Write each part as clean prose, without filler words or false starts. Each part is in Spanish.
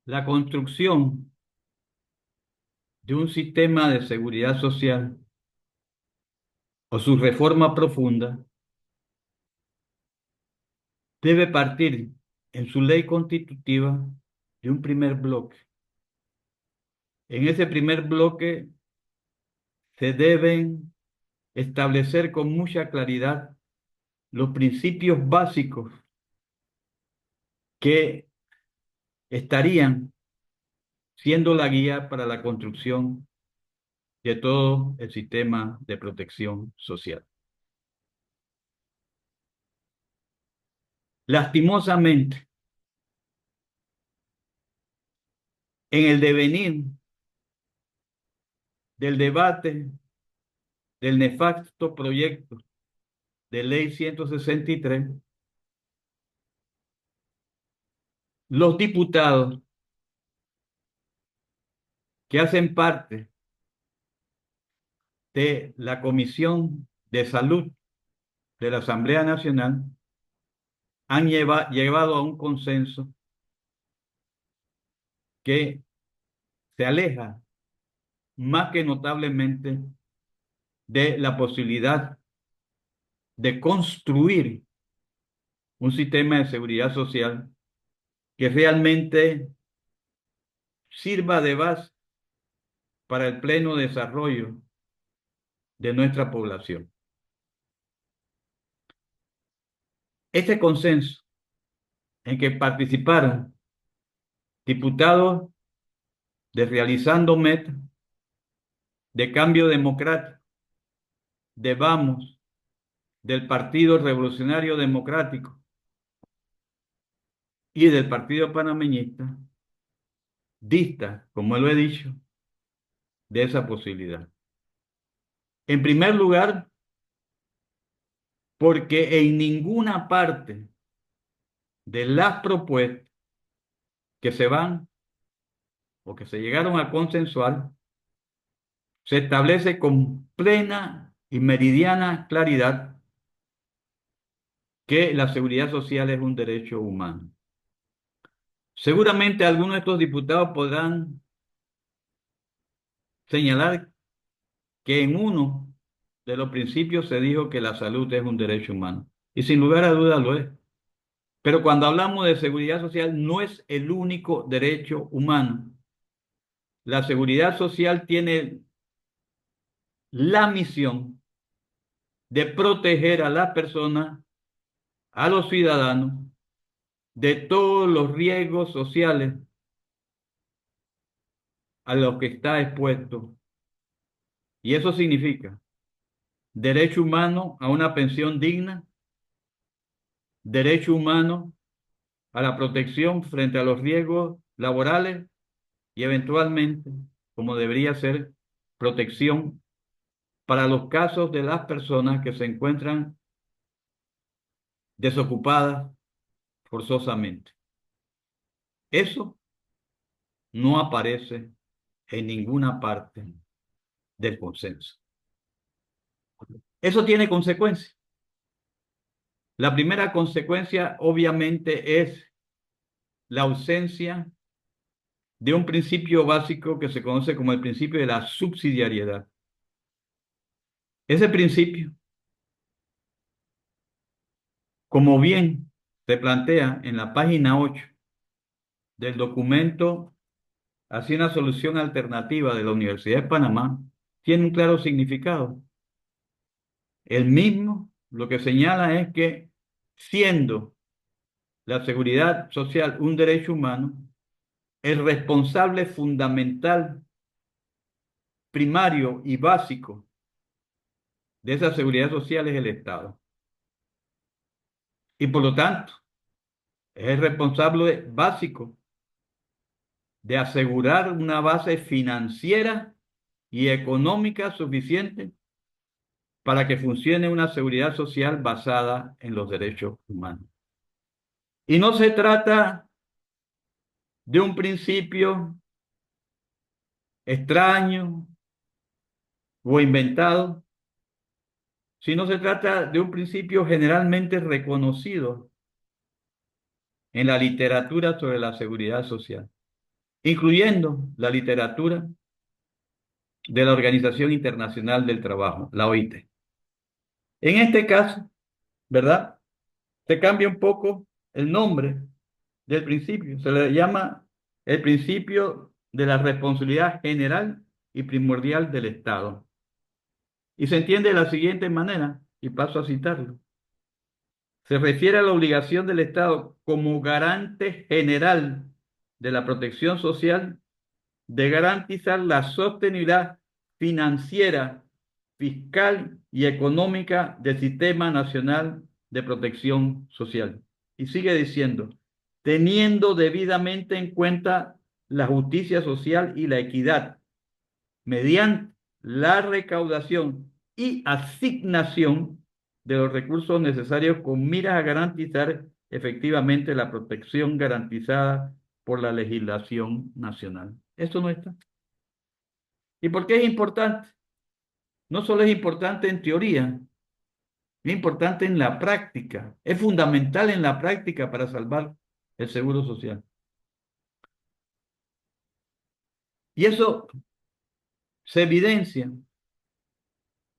La construcción de un sistema de seguridad social o su reforma profunda debe partir en su ley constitutiva de un primer bloque. En ese primer bloque se deben establecer con mucha claridad los principios básicos que estarían siendo la guía para la construcción de todo el sistema de protección social. Lastimosamente, en el devenir del debate del nefasto proyecto de ley 163, los diputados que hacen parte de la Comisión de Salud de la Asamblea Nacional han llegado a un consenso que se aleja más que notablemente de la posibilidad de construir un sistema de seguridad social que realmente sirva de base para el pleno desarrollo de nuestra población. Este consenso en que participaron diputados de Realizando Meta, de Cambio Democrático, de Vamos, del Partido Revolucionario Democrático y del Partido Panameñista, dista, como lo he dicho, de esa posibilidad. En primer lugar, porque en ninguna parte de las propuestas que se van o que se llegaron a consensuar, se establece con plena y meridiana claridad que la seguridad social es un derecho humano. Seguramente algunos de estos diputados podrán señalar que en uno de los principios se dijo que la salud es un derecho humano. Y sin lugar a dudas lo es. Pero cuando hablamos de seguridad social, no es el único derecho humano. La seguridad social tiene la misión de proteger a las personas, a los ciudadanos, de todos los riesgos sociales a los que está expuesto. Y eso significa derecho humano a una pensión digna, derecho humano a la protección frente a los riesgos laborales y eventualmente, como debería ser, protección para los casos de las personas que se encuentran desocupadas forzosamente. Eso no aparece en ninguna parte del consenso. Eso tiene consecuencias. La primera consecuencia, obviamente, es la ausencia de un principio básico que se conoce como el principio de la subsidiariedad. Ese principio, como bien se plantea en la página 8 del documento Hacia una solución alternativa de la Universidad de Panamá, tiene un claro significado. El mismo lo que señala es que siendo la seguridad social un derecho humano, el responsable fundamental, primario y básico de esa seguridad social es el Estado. Y por lo tanto, es el responsable básico de asegurar una base financiera y económica suficiente para que funcione una seguridad social basada en los derechos humanos. Y no se trata de un principio extraño o inventado, sino se trata de un principio generalmente reconocido en la literatura sobre la seguridad social. incluyendo la literatura de la Organización Internacional del Trabajo, la OIT. En este caso, ¿verdad? Se cambia un poco el nombre del principio. Se le llama el principio de la responsabilidad general y primordial del Estado. Y se entiende de la siguiente manera, y paso a citarlo. Se refiere a la obligación del Estado como garante general de la protección social de garantizar la sostenibilidad financiera, fiscal y económica del Sistema Nacional de Protección Social. Y sigue diciendo, teniendo debidamente en cuenta la justicia social y la equidad, mediante la recaudación y asignación de los recursos necesarios con miras a garantizar efectivamente la protección garantizada por la legislación nacional. Eso no está. ¿Y por qué es importante? No solo es importante en teoría, es importante en la práctica. Es fundamental en la práctica para salvar el seguro social. Y eso se evidencia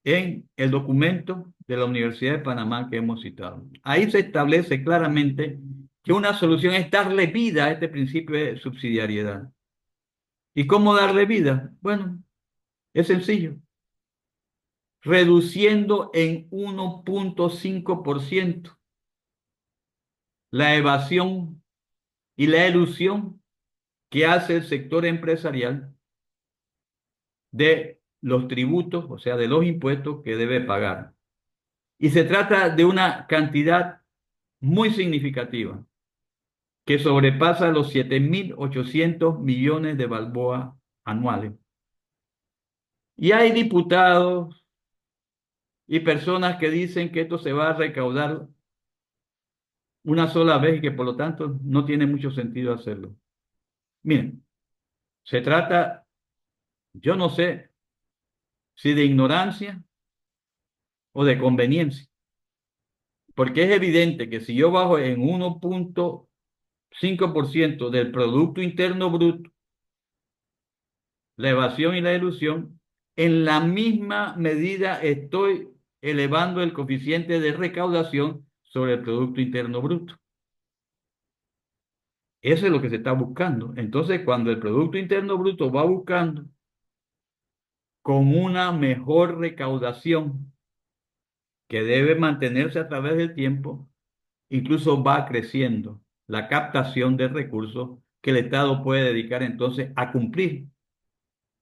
en el documento de la Universidad de Panamá que hemos citado. Ahí se establece claramente que una solución es darle vida a este principio de subsidiariedad. ¿Y cómo darle vida? Bueno, es sencillo, reduciendo en 1,5% la evasión y la elusión que hace el sector empresarial de los tributos, o sea, de los impuestos que debe pagar. Y se trata de una cantidad muy significativa que sobrepasa los 7.800 millones de balboas anuales. Y hay diputados y personas que dicen que esto se va a recaudar una sola vez y que por lo tanto no tiene mucho sentido hacerlo. Miren, se trata, yo no sé si de ignorancia o de conveniencia, porque es evidente que si yo bajo en 1,5% del Producto Interno Bruto la evasión y la ilusión, en la misma medida estoy elevando el coeficiente de recaudación sobre el Producto Interno Bruto. Eso es lo que se está buscando. Entonces, cuando el Producto Interno Bruto va buscando con una mejor recaudación que debe mantenerse a través del tiempo, incluso va creciendo la captación de recursos que el Estado puede dedicar entonces a cumplir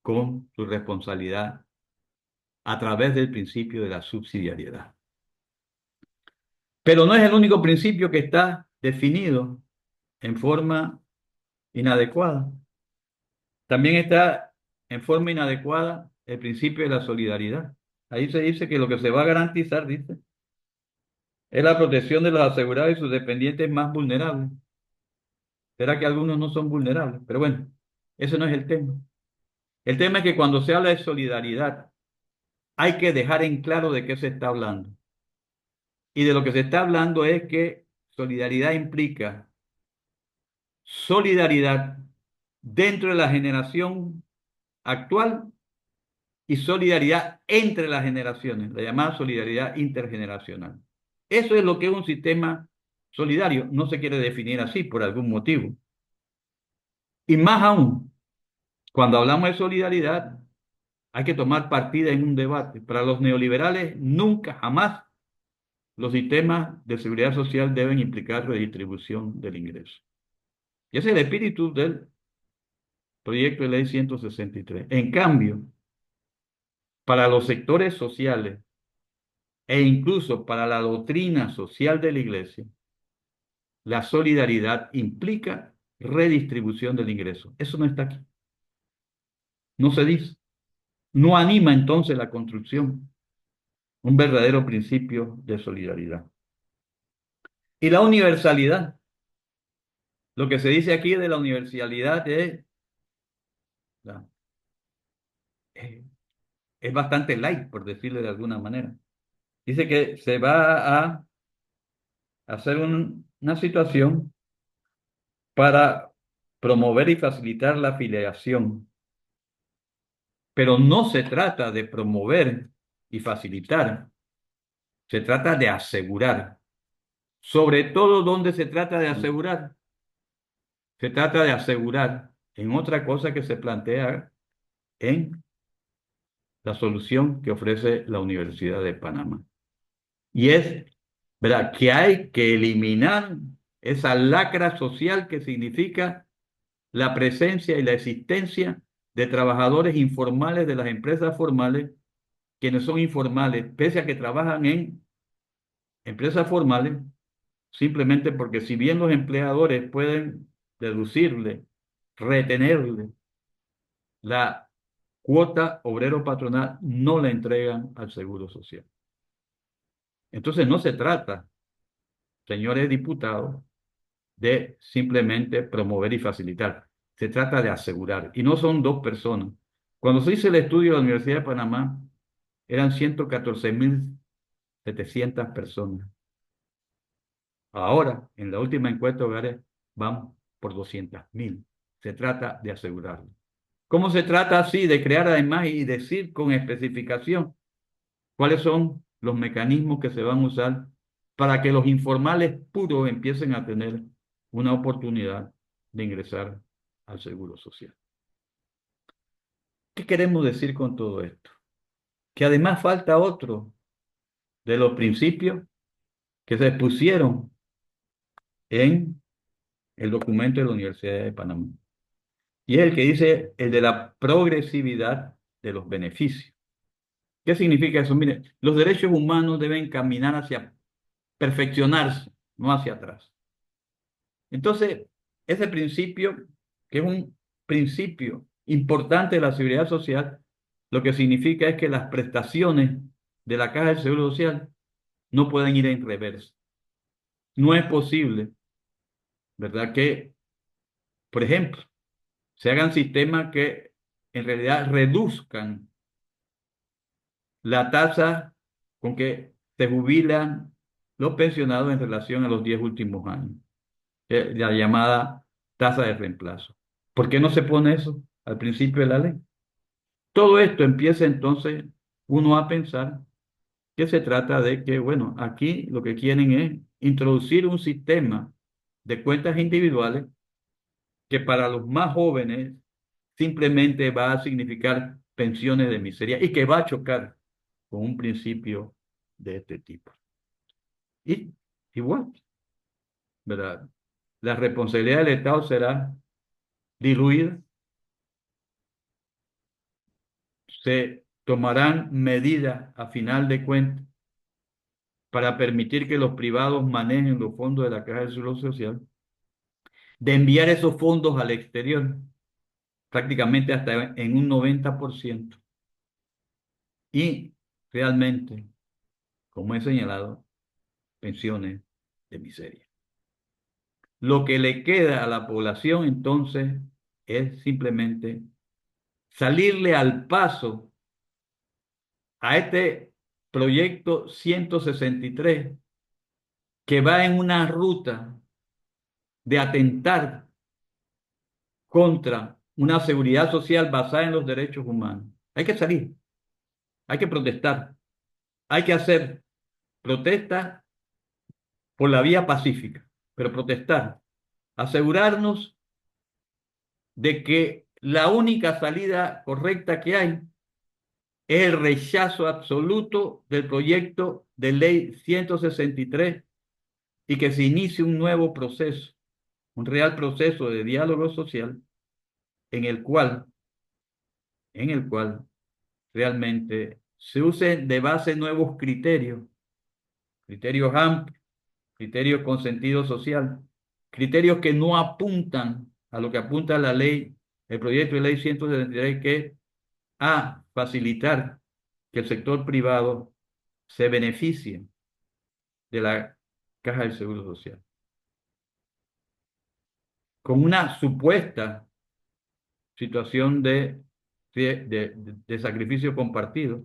con su responsabilidad a través del principio de la subsidiariedad. Pero no es el único principio que está definido en forma inadecuada. También está en forma inadecuada el principio de la solidaridad. Ahí se dice que lo que se va a garantizar, dice, es la protección de los asegurados y sus dependientes más vulnerables. Será que algunos no son vulnerables, pero bueno, ese no es el tema. El tema es que cuando se habla de solidaridad, hay que dejar en claro de qué se está hablando. Y de lo que se está hablando es que solidaridad implica solidaridad dentro de la generación actual y solidaridad entre las generaciones, la llamada solidaridad intergeneracional. Eso es lo que es un sistema solidario. No se quiere definir así por algún motivo. Y más aún, cuando hablamos de solidaridad, hay que tomar partida en un debate. Para los neoliberales, nunca, jamás los sistemas de seguridad social deben implicar redistribución del ingreso. Y ese es el espíritu del proyecto de ley 163. En cambio, para los sectores sociales e incluso para la doctrina social de la Iglesia, la solidaridad implica redistribución del ingreso. Eso no está aquí. No se dice. No anima entonces la construcción, un verdadero principio de solidaridad. Y la universalidad. Lo que se dice aquí de la universalidad es, es bastante light, por decirlo de alguna manera. Dice que se va a hacer una situación para promover y facilitar la afiliación, pero no se trata de promover y facilitar, se trata de asegurar. Sobre todo donde se trata de asegurar, se trata de asegurar en otra cosa que se plantea en la solución que ofrece la Universidad de Panamá. Y es, ¿verdad?, que hay que eliminar esa lacra social que significa la presencia y la existencia de trabajadores informales de las empresas formales, quienes son informales, pese a que trabajan en empresas formales, simplemente porque si bien los empleadores pueden deducirle, retenerle la cuota obrero patronal, no la entregan al Seguro Social. Entonces no se trata, señores diputados, de simplemente promover y facilitar. Se trata de asegurar. Y no son dos personas. Cuando se hizo el estudio de la Universidad de Panamá, eran 114.700 personas. Ahora, en la última encuesta de hogares, vamos por 200.000. Se trata de asegurarlo. ¿Cómo se trata así de crear además y decir con especificación cuáles son los mecanismos que se van a usar para que los informales puros empiecen a tener una oportunidad de ingresar al Seguro Social? ¿Qué queremos decir con todo esto? Que además falta otro de los principios que se expusieron en el documento de la Universidad de Panamá. Y es el que dice el de la progresividad de los beneficios. ¿Qué significa eso? Mire, los derechos humanos deben caminar hacia perfeccionarse, no hacia atrás. Entonces, ese principio, que es un principio importante de la seguridad social, lo que significa es que las prestaciones de la Caja del Seguro Social no pueden ir en reversa. No es posible, ¿verdad?, que, por ejemplo, se hagan sistemas que en realidad reduzcan la tasa con que se jubilan los pensionados en relación a los 10 últimos años, la llamada tasa de reemplazo. ¿Por qué no se pone eso al principio de la ley? Todo esto empieza entonces uno a pensar que se trata de que, bueno, aquí lo que quieren es introducir un sistema de cuentas individuales que para los más jóvenes simplemente va a significar pensiones de miseria y que va a chocar con un principio de este tipo. Y igual, ¿verdad?, la responsabilidad del Estado será diluida, se tomarán medidas a final de cuentas para permitir que los privados manejen los fondos de la Caja de Seguro Social, de enviar esos fondos al exterior, prácticamente hasta en un 90%. Y realmente, como he señalado, pensiones de miseria. Lo que le queda a la población entonces es simplemente salirle al paso a este proyecto 163 que va en una ruta de atentar contra una seguridad social basada en los derechos humanos. Hay que salir, hay que protestar, hay que hacer protestas por la vía pacífica, pero protestar, asegurarnos de que la única salida correcta que hay es el rechazo absoluto del proyecto de ley 163 y que se inicie un nuevo proceso, un real proceso de diálogo social en el cual, realmente se usen de base nuevos criterios, criterios amplios, criterios con sentido social, criterios que no apuntan a lo que apunta la ley, el proyecto de ley 173, que es a facilitar que el sector privado se beneficie de la Caja del Seguro Social, con una supuesta situación de sacrificio compartido.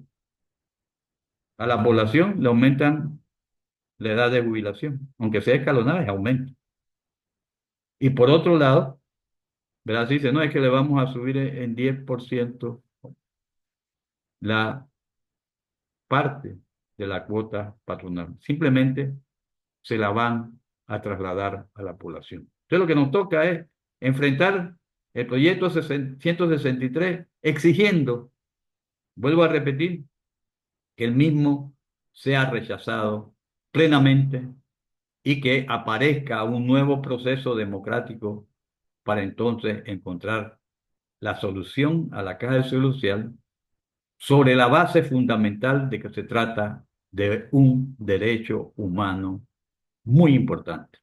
A la población le aumentan la edad de jubilación, aunque sea escalonada, es aumento. Y por otro lado, Brasil dice, no, es que le vamos a subir en 10% la parte de la cuota patronal. Simplemente se la van a trasladar a la población. Entonces lo que nos toca es enfrentar el proyecto 163 exigiendo, vuelvo a repetir, que el mismo sea rechazado plenamente y que aparezca un nuevo proceso democrático para entonces encontrar la solución a la caja de seguro social sobre la base fundamental de que se trata de un derecho humano muy importante.